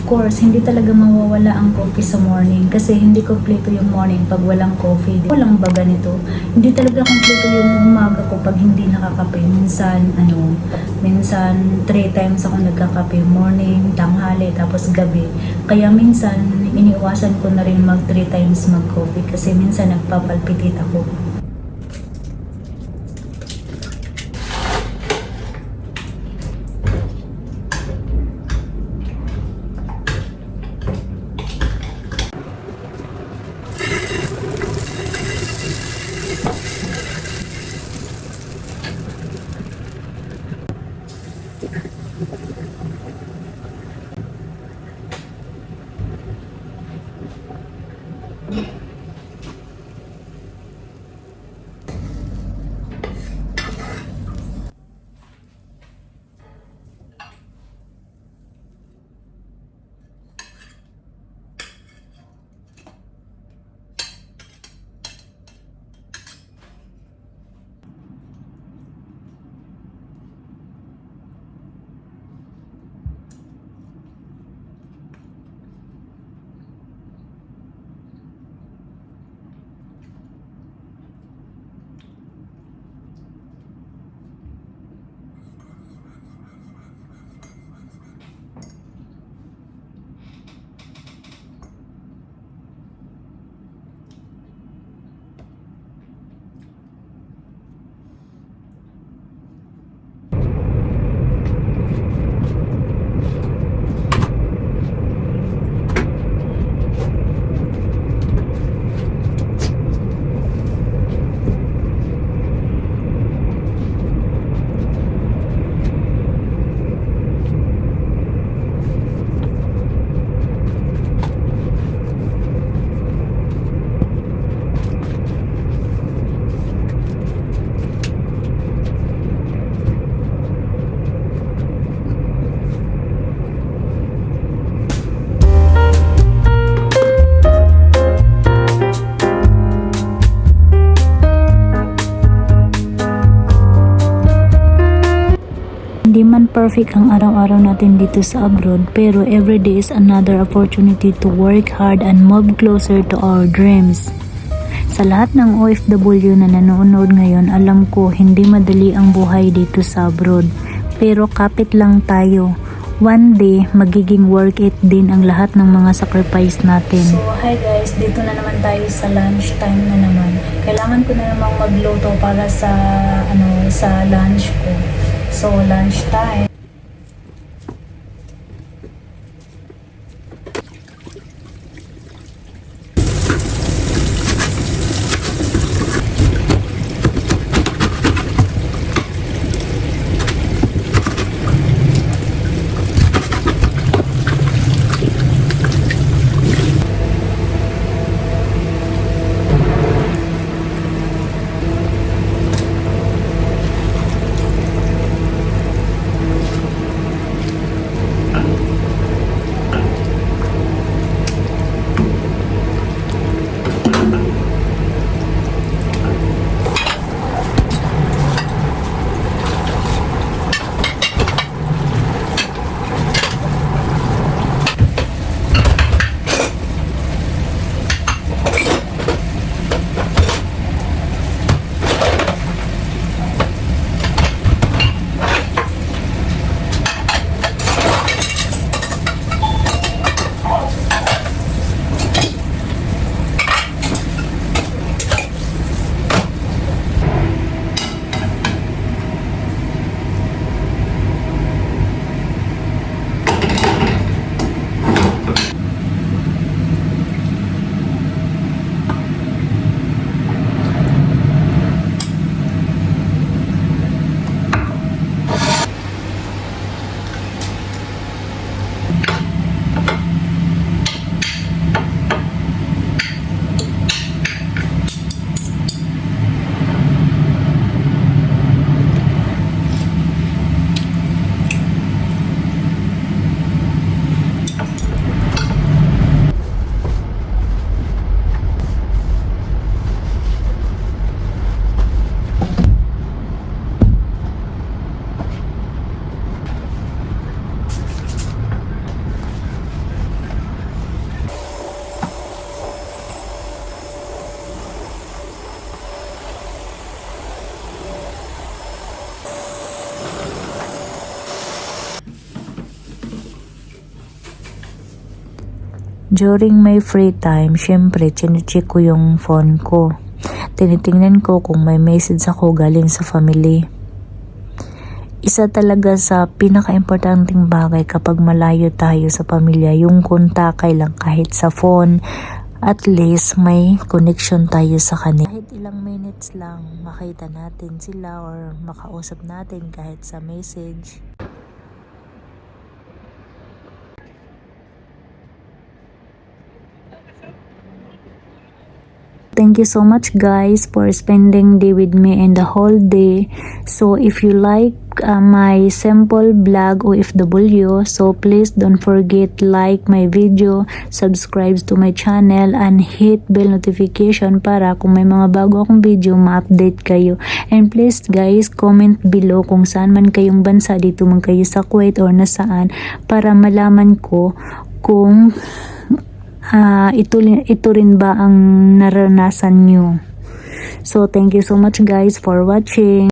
course, hindi talaga mawawala ang coffee sa morning kasi hindi kompleto yung morning pag walang coffee. Walang baga nito. Hindi talaga kompleto yung umaga ko pag hindi nakakape. Minsan 3 times ako nagkakape, morning, tanghali, tapos gabi. Kaya minsan iniiwasan ko na rin mag 3 times mag-coffee kasi minsan nagpapalpitit ako. Hindi man perfect ang araw-araw natin dito sa abroad, pero everyday is another opportunity to work hard and move closer to our dreams. Sa lahat ng OFW na nanonood ngayon, alam ko hindi madali ang buhay dito sa abroad. Pero kapit lang tayo. One day, magiging worth it din ang lahat ng mga sacrifice natin. So, hi guys, dito na naman tayo sa lunch time na naman. Kailangan ko na namang magluto para sa lunch ko. So, lunch time. During my free time, syempre, chinecheck ko yung phone ko. Tinitingnan ko kung may message ako galing sa family. Isa talaga sa pinaka-importanting bagay kapag malayo tayo sa pamilya, yung kontakay lang kahit sa phone. At least may connection tayo sa kanila. Kahit ilang minutes lang makita natin sila or makausap natin kahit sa message. Thank you so much guys for spending day with me and the whole day. So if you like my simple vlog OFW, so please don't forget like my video, subscribe to my channel and hit bell notification para kung may mga bago akong video ma-update kayo. And please guys, comment below kung saan man kayong bansa, dito man kayo sa Kuwait or nasaan, para malaman ko kung ito rin ba ang naranasan nyo. So thank you so much guys for watching.